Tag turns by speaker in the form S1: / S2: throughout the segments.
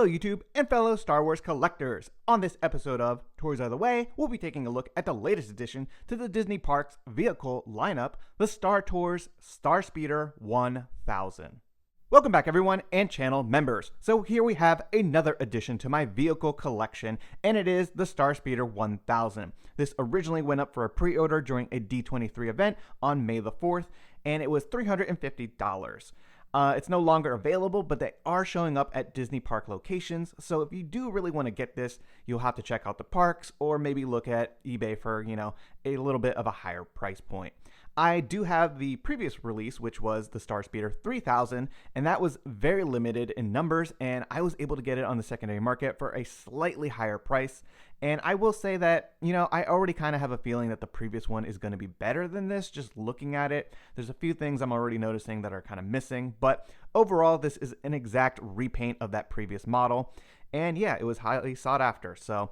S1: Hello YouTube and fellow Star Wars collectors. On this episode of Toys Are the Way, we'll be taking a look at the latest addition to the Disney Parks vehicle lineup, the Star Tours Star Speeder 1000. Welcome back everyone and channel members. So here we have another addition to my vehicle collection, and it is the Star Speeder 1000. This originally went up for a pre-order during a D23 event on May the 4th, and it was $350. It's no longer available, but they are showing up at Disney Park locations. So if you do really want to get this, you'll have to check out the parks or maybe look at eBay for, a little bit of a higher price point. I do have the previous release, which was the Star Speeder 3000, and that was very limited in numbers, and I was able to get it on the secondary market for a slightly higher price. And I will say that, I already kind of have a feeling that the previous one is going to be better than this, just looking at it. There's a few things I'm already noticing that are kind of missing, but overall, this is an exact repaint of that previous model. And yeah, it was highly sought after. So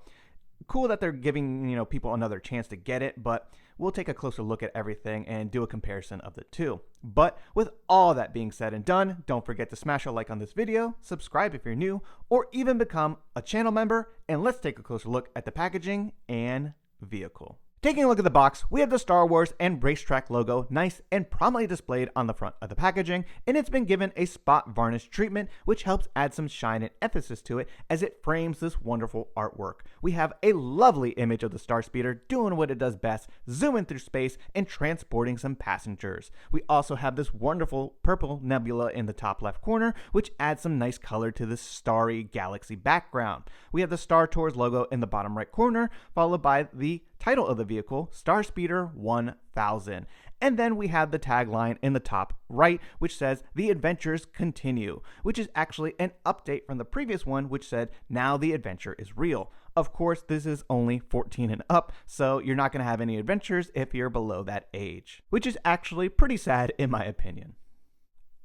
S1: cool that they're giving, people another chance to get it, but we'll take a closer look at everything and do a comparison of the two. But with all that being said and done, don't forget to smash a like on this video, subscribe if you're new, or even become a channel member, and let's take a closer look at the packaging and vehicle. Taking a look at the box, we have the Star Wars and Racetrack logo nice and prominently displayed on the front of the packaging, and it's been given a spot varnish treatment, which helps add some shine and emphasis to it as it frames this wonderful artwork. We have a lovely image of the Star Speeder doing what it does best, zooming through space and transporting some passengers. We also have this wonderful purple nebula in the top left corner, which adds some nice color to the starry galaxy background. We have the Star Tours logo in the bottom right corner, followed by the title of the vehicle, Star Speeder 1000. And then we have the tagline in the top right, which says, "The Adventures Continue," which is actually an update from the previous one, which said, "Now the adventure is real." Of course, this is only 14 and up, so you're not going to have any adventures if you're below that age, which is actually pretty sad in my opinion.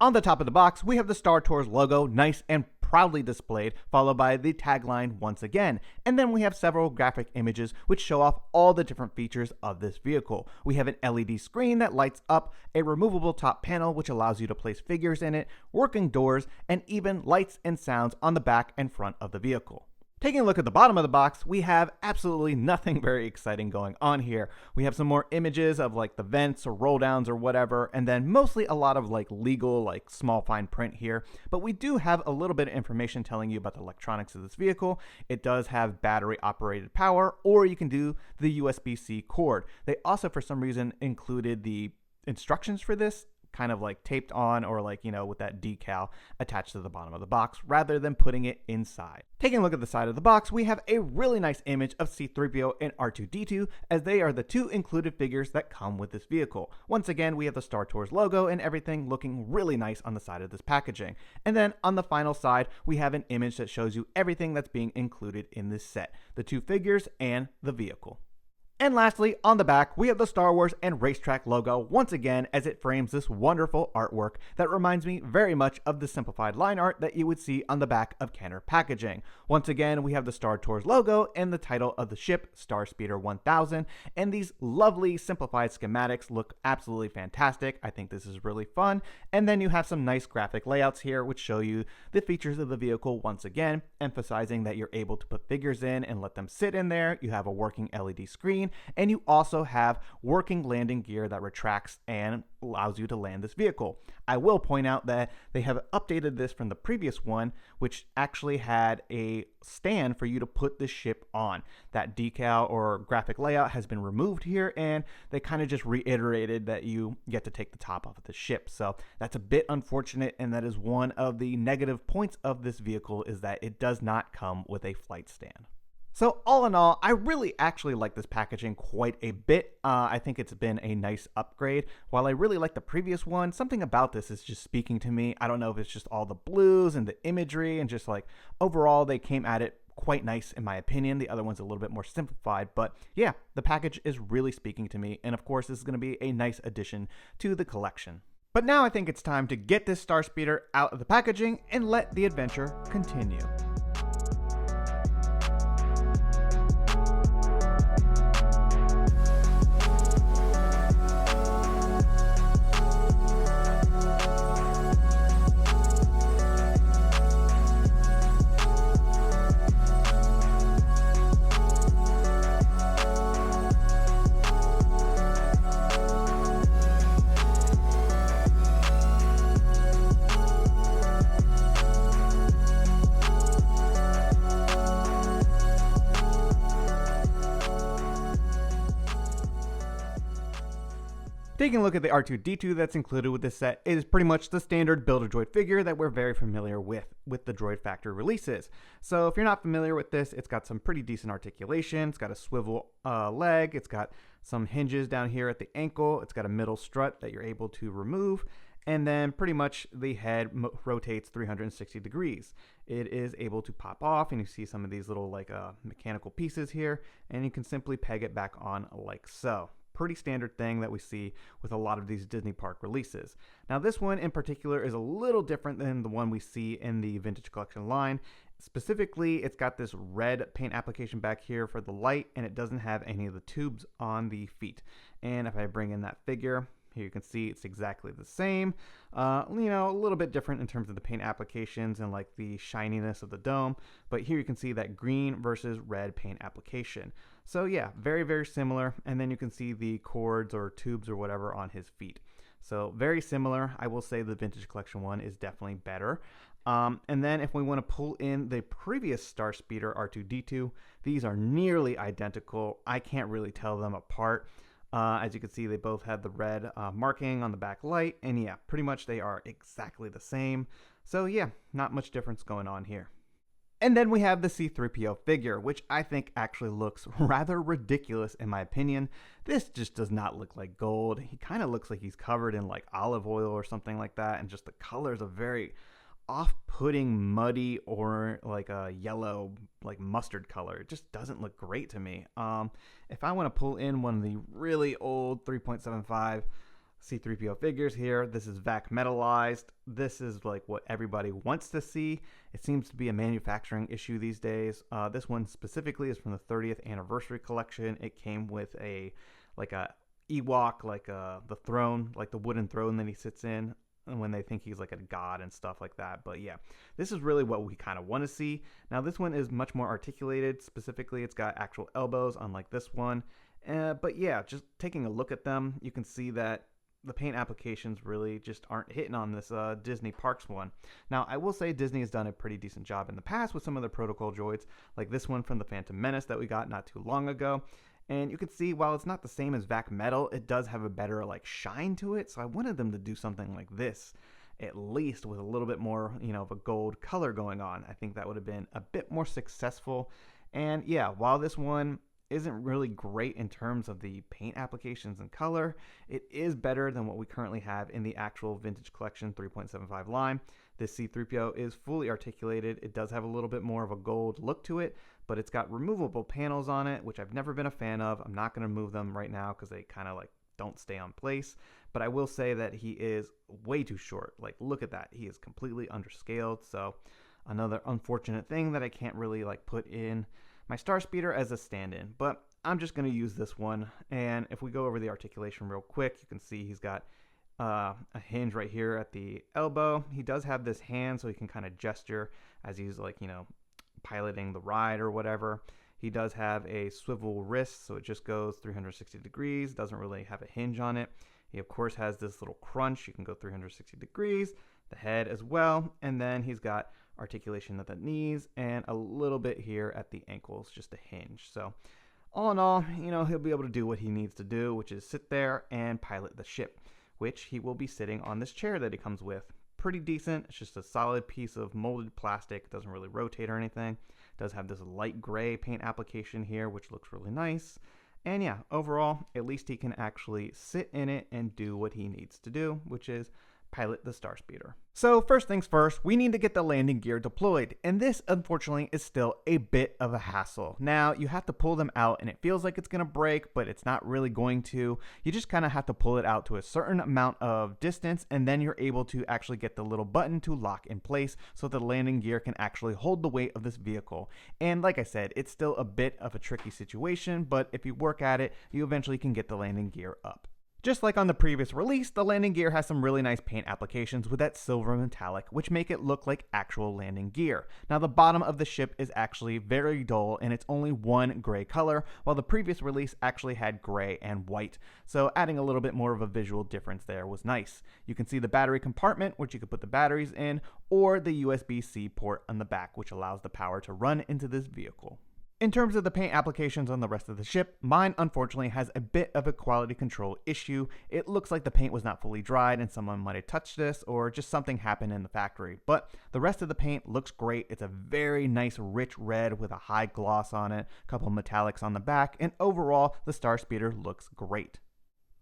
S1: On the top of the box, we have the Star Tours logo, nice and proudly displayed, followed by the tagline once again. And then we have several graphic images which show off all the different features of this vehicle. We have an LED screen that lights up, a removable top panel which allows you to place figures in it, working doors, and even lights and sounds on the back and front of the vehicle. Taking a look at the bottom of the box, we have absolutely nothing very exciting going on here. We have some more images of the vents or roll downs or whatever, and then mostly a lot of legal, small fine print here. But we do have a little bit of information telling you about the electronics of this vehicle. It does have battery operated power, or you can do the USB-C cord. They also, for some reason, included the instructions for this kind of taped on or with that decal attached to the bottom of the box rather than putting it inside. Taking a look at the side of the box, we have a really nice image of C-3PO and R2-D2 as they are the two included figures that come with this vehicle. Once again, we have the Star Tours logo and everything looking really nice on the side of this packaging. And then on the final side, we have an image that shows you everything that's being included in this set, the two figures and the vehicle. And lastly, on the back, we have the Star Wars and Racetrack logo once again as it frames this wonderful artwork that reminds me very much of the simplified line art that you would see on the back of Kenner packaging. Once again, we have the Star Tours logo and the title of the ship, Star Speeder 1000, and these lovely simplified schematics look absolutely fantastic. I think this is really fun. And then you have some nice graphic layouts here which show you the features of the vehicle once again, emphasizing that you're able to put figures in and let them sit in there. You have a working LED screen, and you also have working landing gear that retracts and allows you to land this vehicle. I will point out that they have updated this from the previous one, which actually had a stand for you to put the ship on. That decal or graphic layout has been removed here, and they kind of just reiterated that you get to take the top off of the ship. So that's a bit unfortunate, and that is one of the negative points of this vehicle, is that it does not come with a flight stand. So all in all, I really actually like this packaging quite a bit. I think it's been a nice upgrade. While I really like the previous one, something about this is just speaking to me. I don't know if it's just all the blues and the imagery and just overall they came at it quite nice in my opinion. The other one's a little bit more simplified, but yeah, the package is really speaking to me. And of course, this is going to be a nice addition to the collection. But now I think it's time to get this Star Speeder out of the packaging and let the adventure continue. Taking a look at the R2-D2 that's included with this set, it is pretty much the standard Build-A-Droid figure that we're very familiar with the Droid factory releases. So if you're not familiar with this, it's got some pretty decent articulation, it's got a swivel leg, it's got some hinges down here at the ankle, it's got a middle strut that you're able to remove, and then pretty much the head rotates 360 degrees. It is able to pop off, and you see some of these little like mechanical pieces here, and you can simply peg it back on like so. Pretty standard thing that we see with a lot of these Disney Park releases. Now this one in particular is a little different than the one we see in the Vintage Collection line. Specifically, it's got this red paint application back here for the light, and it doesn't have any of the tubes on the feet. And if I bring in that figure, here you can see it's exactly the same. A little bit different in terms of the paint applications and like the shininess of the dome. But here you can see that green versus red paint application. So yeah, very, very similar. And then you can see the cords or tubes or whatever on his feet. So very similar. I will say the Vintage Collection one is definitely better. And then if we want to pull in the previous Star Speeder R2-D2, these are nearly identical. I can't really tell them apart. As you can see, they both have the red marking on the back light, and yeah, pretty much they are exactly the same. So yeah, not much difference going on here. And then we have the C-3PO figure, which I think actually looks rather ridiculous in my opinion. This just does not look like gold. He kind of looks like he's covered in like olive oil or something like that, and just the colors are very off-putting, muddy, or like a yellow, like mustard color. It just doesn't look great to me. If I want to pull in one of the really old 3.75 C-3PO figures here, this is vac metallized. This is like what everybody wants to see. It seems to be a manufacturing issue these days. This one specifically is from the 30th anniversary collection. It came with a Ewok, the throne, like the wooden throne that he sits in when they think he's like a god and stuff like that. But yeah, this is really what we kind of want to see. Now this one is much more articulated. Specifically, it's got actual elbows, unlike this one. But yeah, just taking a look at them, you can see that the paint applications really just aren't hitting on this Disney Parks one. Now, I will say Disney has done a pretty decent job in the past with some of their protocol droids, like this one from the Phantom Menace that we got not too long ago. And you can see, while it's not the same as vac metal, it does have a better like shine to it. So I wanted them to do something like this, at least with a little bit more, of a gold color going on. I think that would have been a bit more successful. And yeah, while this one isn't really great in terms of the paint applications and color, it is better than what we currently have in the actual Vintage Collection 3.75 line. This C-3PO is fully articulated. It does have a little bit more of a gold look to it, but it's got removable panels on it, which I've never been a fan of. I'm not going to move them right now because they kind of like don't stay on place. But I will say that he is way too short. Like, look at that. He is completely underscaled. So another unfortunate thing that I can't really like put in my Star Speeder as a stand-in, but I'm just going to use this one. And if we go over the articulation real quick, you can see he's got a hinge right here at the elbow. He does have this hand, so he can kind of gesture as he's like, piloting the ride or whatever. He does have a swivel wrist, so it just goes 360 degrees, doesn't really have a hinge on it. He, of course, has this little crunch. You can go 360 degrees, the head as well, and then he's got articulation at the knees and a little bit here at the ankles, just a hinge. So all in all, he'll be able to do what he needs to do, which is sit there and pilot the ship, which he will be sitting on this chair that he comes with. Pretty decent. It's just a solid piece of molded plastic. It doesn't really rotate or anything. It does have this light gray paint application here, which looks really nice. And yeah, overall, at least he can actually sit in it and do what he needs to do, which is pilot the Star Speeder. So first things first, we need to get the landing gear deployed, and this unfortunately is still a bit of a hassle. Now you have to pull them out and it feels like it's going to break, but it's not really going to. You just kind of have to pull it out to a certain amount of distance, and then you're able to actually get the little button to lock in place so the landing gear can actually hold the weight of this vehicle. And like I said, it's still a bit of a tricky situation, but if you work at it, you eventually can get the landing gear up. Just like on the previous release, the landing gear has some really nice paint applications with that silver metallic, which make it look like actual landing gear. Now the bottom of the ship is actually very dull and it's only one gray color, while the previous release actually had gray and white. So adding a little bit more of a visual difference there was nice. You can see the battery compartment, which you could put the batteries in, or the USB-C port on the back, which allows the power to run into this vehicle. In terms of the paint applications on the rest of the ship, mine unfortunately has a bit of a quality control issue. It looks like the paint was not fully dried and someone might have touched this, or just something happened in the factory. But the rest of the paint looks great. It's a very nice rich red with a high gloss on it, a couple metallics on the back, and overall the Star Speeder looks great.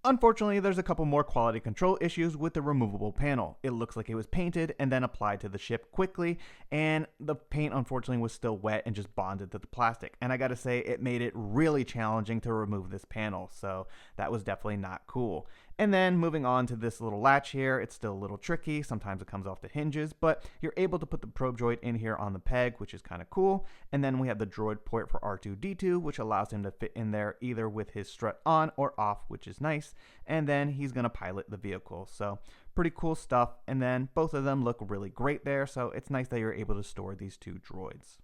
S1: Unfortunately, there's a couple more quality control issues with the removable panel. It looks like it was painted and then applied to the ship quickly, and the paint unfortunately was still wet and just bonded to the plastic. And I gotta say, it made it really challenging to remove this panel, so that was definitely not cool. And then moving on to this little latch here, it's still a little tricky. Sometimes it comes off the hinges, but you're able to put the probe droid in here on the peg, which is kind of cool. And then we have the droid port for R2-D2, which allows him to fit in there either with his strut on or off, which is nice. And then he's going to pilot the vehicle. So pretty cool stuff. And then both of them look really great there. So it's nice that you're able to store these two droids.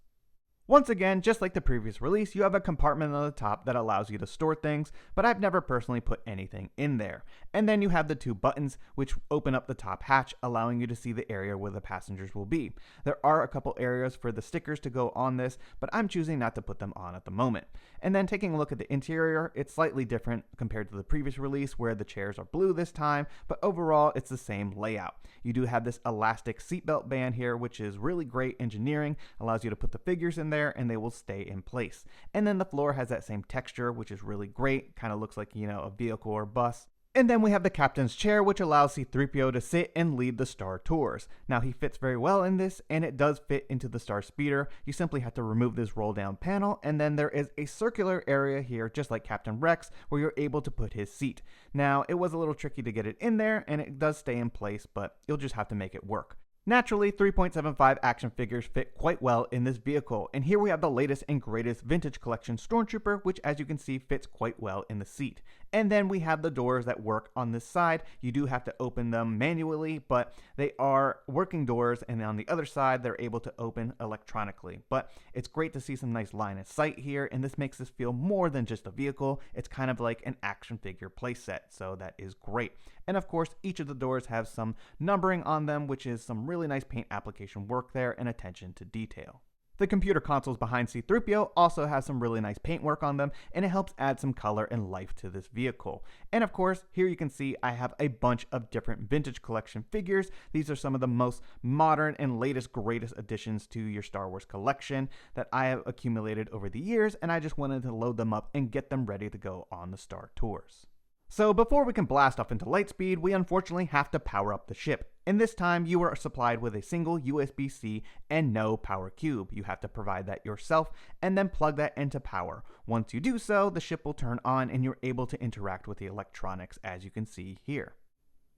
S1: Once again, just like the previous release, you have a compartment on the top that allows you to store things, but I've never personally put anything in there. And then you have the two buttons which open up the top hatch, allowing you to see the area where the passengers will be. There are a couple areas for the stickers to go on this, but I'm choosing not to put them on at the moment. And then taking a look at the interior, it's slightly different compared to the previous release where the chairs are blue this time, but overall it's the same layout. You do have this elastic seatbelt band here, which is really great engineering, allows you to put the figures in there and they will stay in place. And then the floor has that same texture, which is really great. Kind of looks like, a vehicle or bus. And then we have the captain's chair, which allows C-3PO to sit and lead the Star Tours. Now he fits very well in this, and it does fit into the Star Speeder. You simply have to remove this roll down panel, and then there is a circular area here, just like Captain Rex, where you're able to put his seat. Now it was a little tricky to get it in there, and it does stay in place, but you'll just have to make it work. Naturally, 3.75 action figures fit quite well in this vehicle, and here we have the latest and greatest Vintage Collection Stormtrooper, which as you can see fits quite well in the seat. And then we have the doors that work on this side. You do have to open them manually, but they are working doors, and on the other side they're able to open electronically. But it's great to see some nice line of sight here, and this makes this feel more than just a vehicle. It's kind of like an action figure playset, so that is great. And of course, each of the doors have some numbering on them, which is some really nice paint application work there and attention to detail. The computer consoles behind C-3PO also have some really nice paint work on them, and it helps add some color and life to this vehicle. And of course, here you can see I have a bunch of different Vintage Collection figures. These are some of the most modern and latest greatest additions to your Star Wars collection that I have accumulated over the years, and I just wanted to load them up and get them ready to go on the Star Tours. So before we can blast off into lightspeed, we unfortunately have to power up the ship. And this time you are supplied with a single USB-C and no power cube. You have to provide that yourself and then plug that into power. Once you do so, the ship will turn on and you're able to interact with the electronics as you can see here.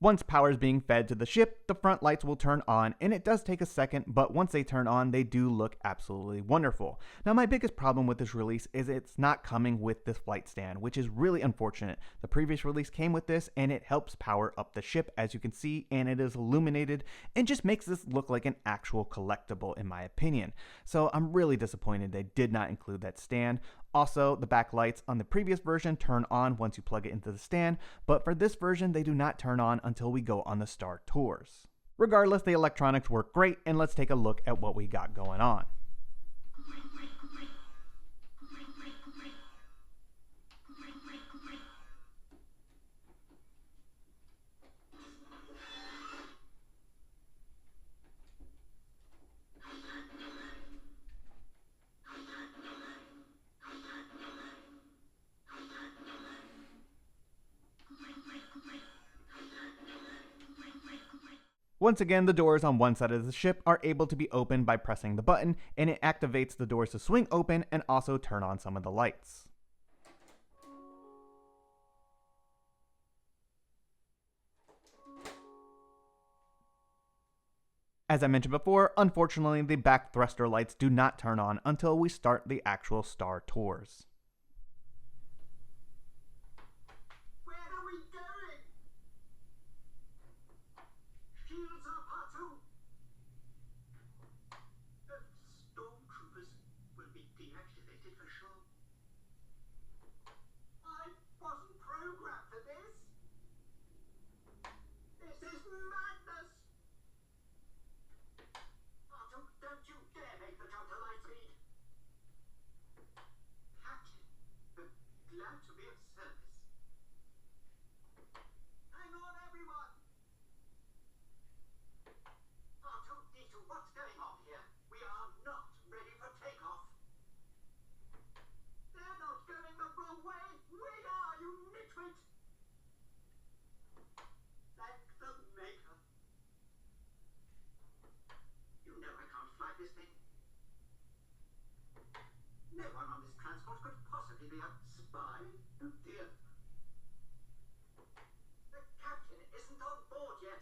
S1: Once power is being fed to the ship, the front lights will turn on, and it does take a second, but once they turn on, they do look absolutely wonderful. Now, my biggest problem with this release is it's not coming with this flight stand, which is really unfortunate. The previous release came with this, and it helps power up the ship, as you can see, and it is illuminated, and just makes this look like an actual collectible, in my opinion. So I'm really disappointed they did not include that stand. Also, the back lights on the previous version turn on once you plug it into the stand, but for this version, they do not turn on until we go on the Star Tours. Regardless, the electronics work great, and let's take a look at what we got going on. Once again, the doors on one side of the ship are able to be opened by pressing the button, and it activates the doors to swing open and also turn on some of the lights. As I mentioned before, unfortunately, the back thruster lights do not turn on until we start the actual Star Tours.
S2: spy? Oh dear. The captain isn't on board yet.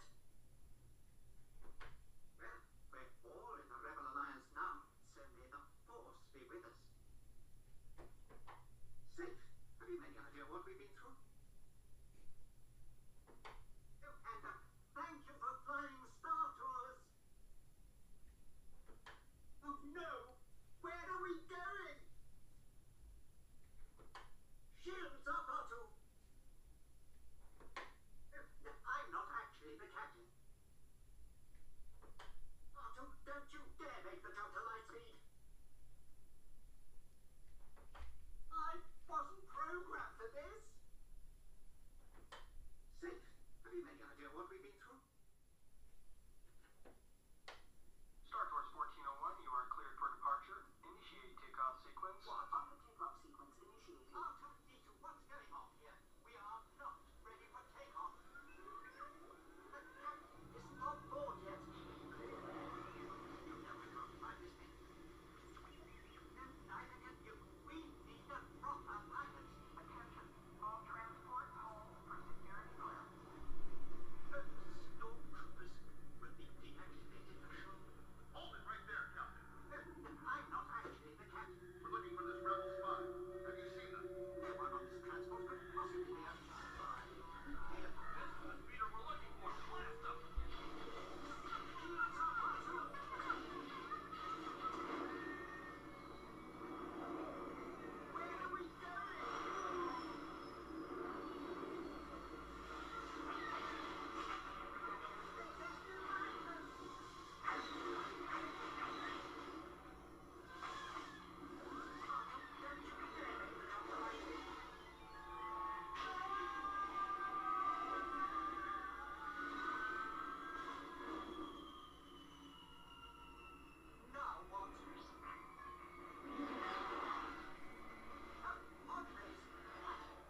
S2: Well, we're all in the Rebel Alliance now, so may the Force be with us. Safe. Have you any idea what we've been through? Oh, and thank you for flying Star Tours. Oh no! Where are we going? Shields up, Otto! I'm not actually the captain. Otto, don't you dare make the jump to light speed! I wasn't programmed for this! Safe. Have you any idea what we've been through?
S3: Star Tours 1401, you are cleared for departure. Initiate takeoff sequence.
S2: What? Upper takeoff sequence initiated. Otto, D2, what's going on here? We are not ready for takeoff. The captain isn't on board yet. You know I can't fly this thing. And neither can you. We need a proper pilot.
S3: Attention, all transport hold for security clearance.
S2: Stormtroopers will be deactivated for sure.
S4: Hold it right there, Captain.
S2: I'm not actually the captain.
S4: We're looking for this rebel spy. Have you seen them?
S2: No one on this transport could possibly be a spy. Here.
S4: That's the speeder we're looking for. Blast them!
S2: Shields up, Otto! Where are we going? Now what?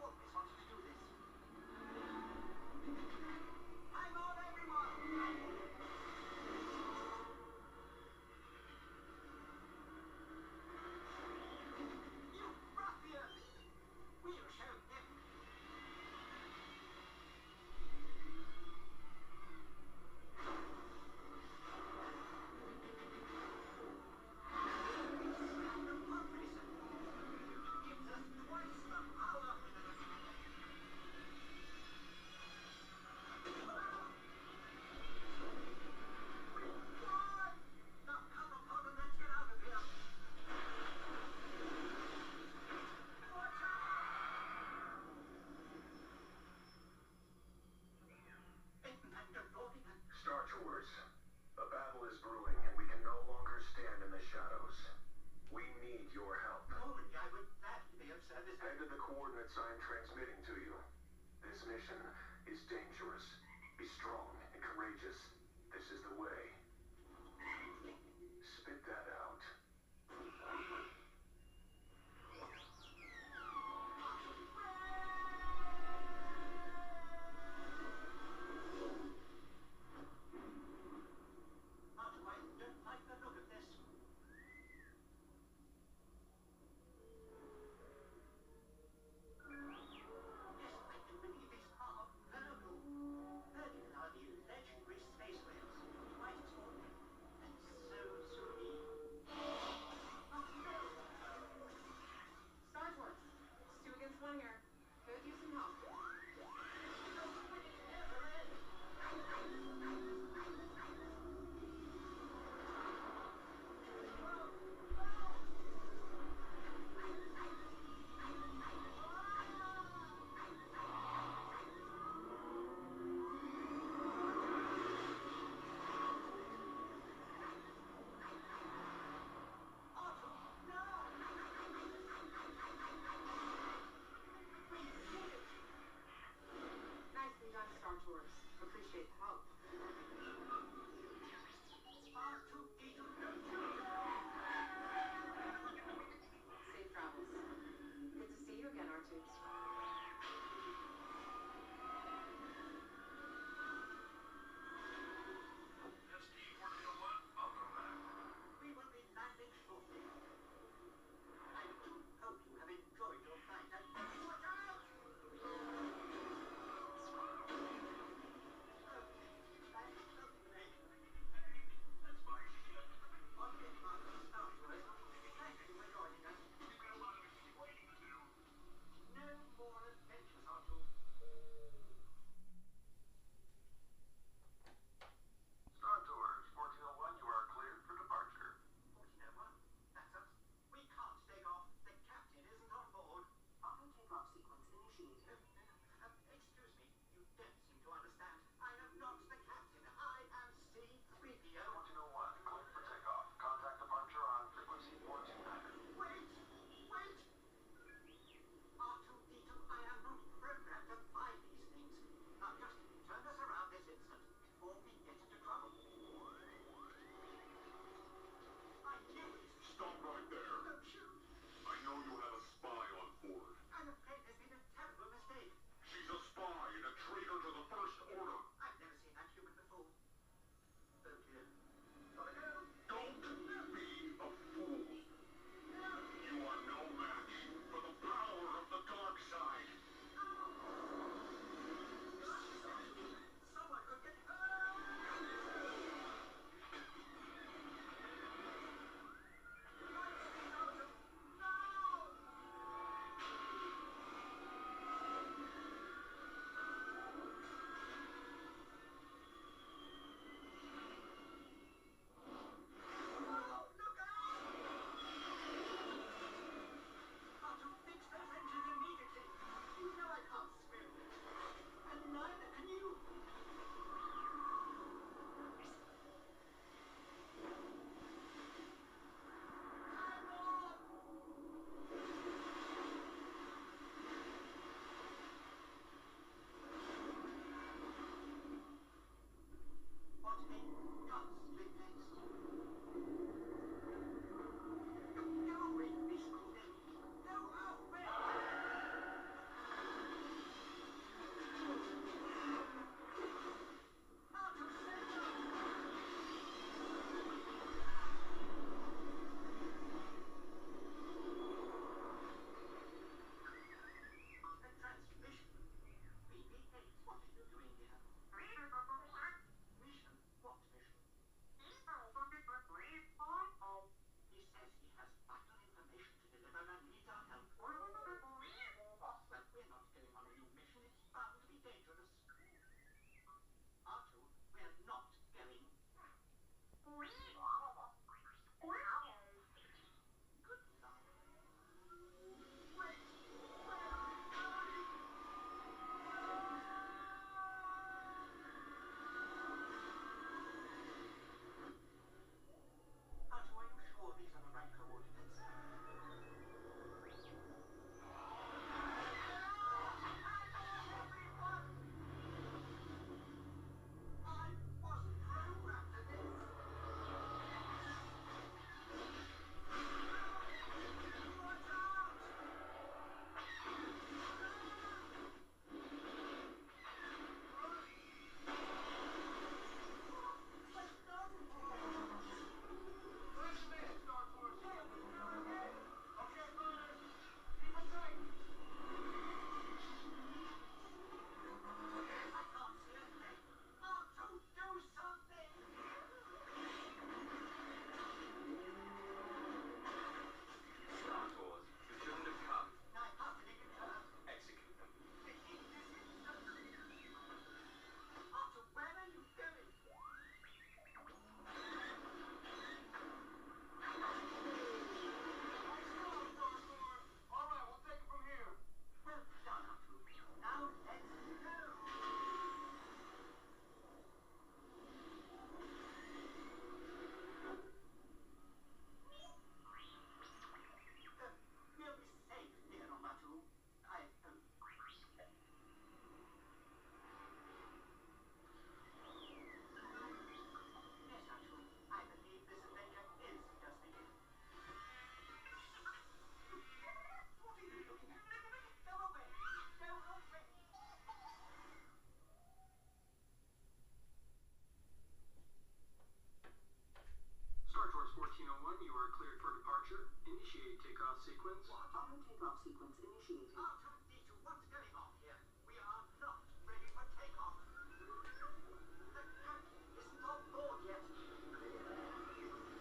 S2: Always wanted to do this. Hang on, everyone! You ruffian! We'll show him. The pod racer gives us twice the power. Why? Now come upon and let's get out of here. Watch out!
S4: Star Tours, a battle is brewing and we can no longer stand in the shadows. We need your help.
S2: Normally, I would gladly be of service.
S4: Head to the coordinates I'm transmitting to you. This mission is dangerous. Be strong and courageous. This is the way. Spit that out.
S2: Otto, I don't like the look of this. Yes, I do believe these are verbal. Virgin are the legendary space whales, quite extraordinary and so serene. Oh no!
S5: Star Tours, it's 2 against 1 here. Could use some help.
S2: Never end. Otto, no! We did it!
S5: Nicely done, Star Tours. Appreciate the help.
S2: R2D2, don't you
S5: Safe travels. Good to see you again, R2.
S4: SD-1401, welcome back.
S2: We will be landing shortly. I do hope you have enjoyed your flight.
S3: takeoff sequence.
S5: Auto takeoff sequence initiated.
S2: R2-D2, what's going on here? We are not ready for takeoff. The captain isn't on board yet.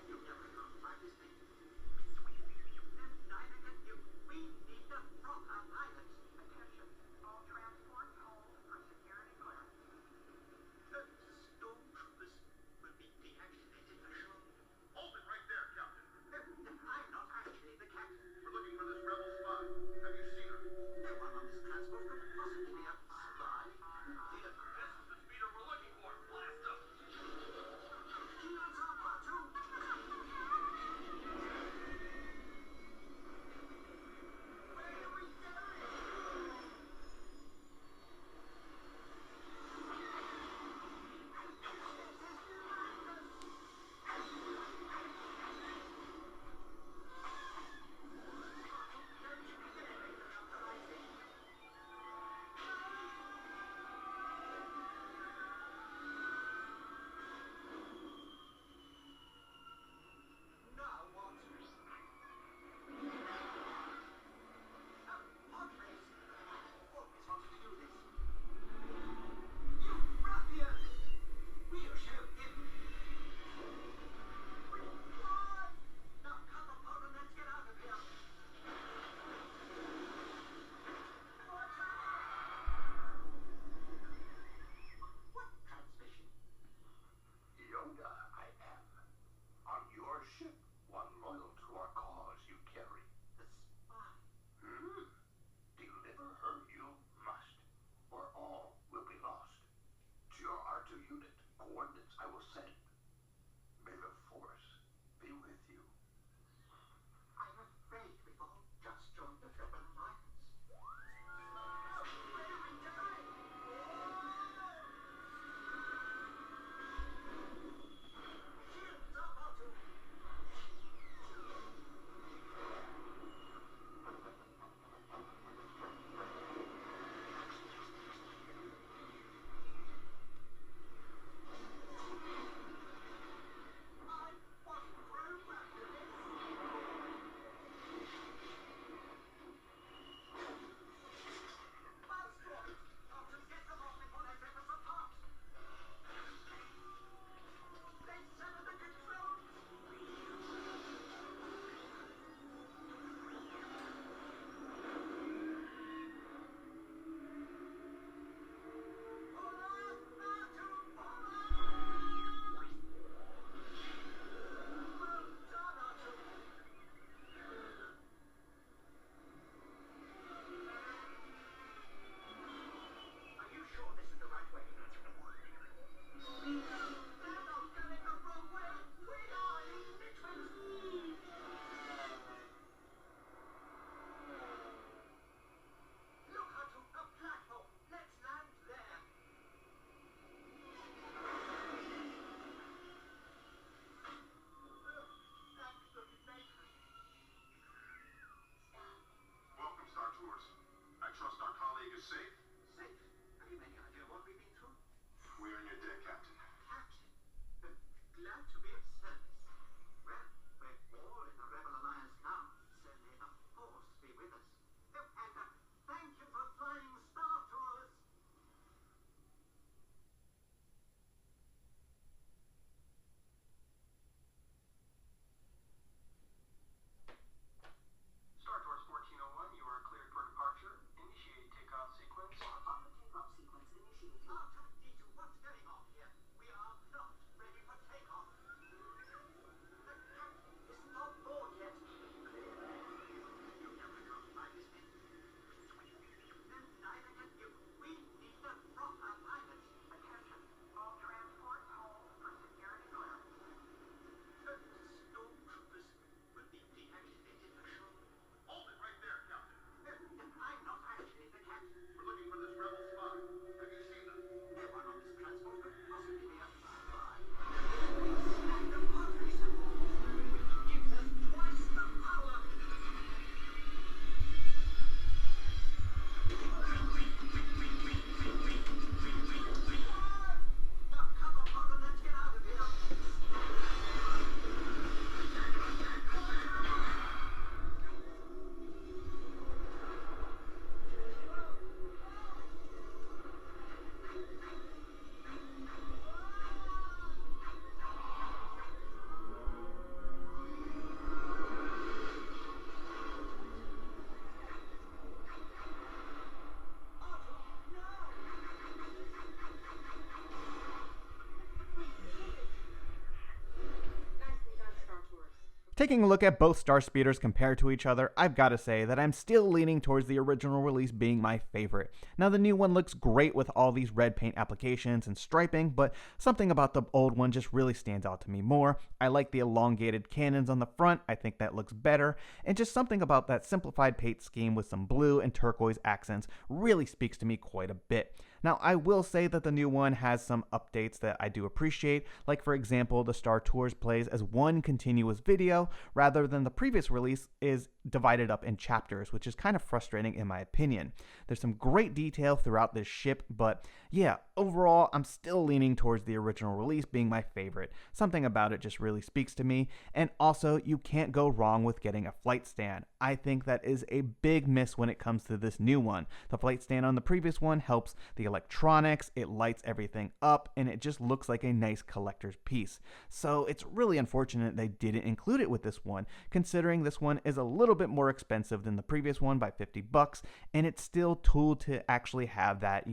S2: You never practice me. Neither can you. We need a proper pilot.
S5: Attention. All transports hold for security clearance.
S2: The stormtroopers will be deactivated for sure.
S4: Hold it right there, Captain.
S2: I'm not actually the captain.
S4: We're looking for this rebel spy. Have you seen her?
S2: No one on this transport could possibly be a spy.
S4: This is the speeder we're looking for. Blast him!
S2: Shields up, R2! Where are we going? Now what? Padres! Always wanted to do this. You ruffian! We'll show him. Why? Now cut the phone and let's get out of here. What transmission?
S4: Yoda, I am. On your ship, one loyal to our cause you carry.
S2: The spy.
S4: Deliver her you must, or all will be lost. To your R2 unit, coordinates I will send. May the Force be with you.
S2: I'm afraid we've all just joined the Rebel Alliance. Where are we going? Shields up, R2!
S1: Taking a look at both Star Speeders compared to each other, I've got to say that I'm still leaning towards the original release being my favorite. Now the new one looks great with all these red paint applications and striping, but something about the old one just really stands out to me more. I like the elongated cannons on the front, I think that looks better, and just something about that simplified paint scheme with some blue and turquoise accents really speaks to me quite a bit. Now, I will say that the new one has some updates that I do appreciate, like for example, the Star Tours plays as one continuous video, rather than the previous release is divided up in chapters, which is kind of frustrating in my opinion. There's some great detail throughout this ship, but yeah, overall, I'm still leaning towards the original release being my favorite. Something about it just really speaks to me, and also, you can't go wrong with getting a flight stand. I think that is a big miss when it comes to this new one. The flight stand on the previous one helps the electronics, it lights everything up, and it just looks like a nice collector's piece. So it's really unfortunate they didn't include it with this one, considering this one is a little bit more expensive than the previous one by $50, and it's still tooled to actually have that,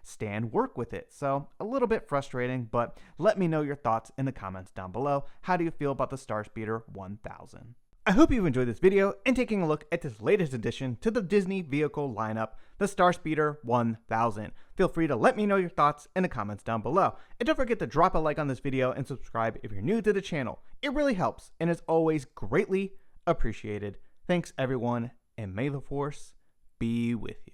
S1: stand work with it. So a little bit frustrating, but let me know your thoughts in the comments down below. How do you feel about the Star Speeder 1000? I hope you've enjoyed this video and taking a look at this latest addition to the Disney vehicle lineup, the Star Speeder 1000. Feel free to let me know your thoughts in the comments down below. And don't forget to drop a like on this video and subscribe if you're new to the channel. It really helps and is always greatly appreciated. Thanks everyone, and may the Force be with you.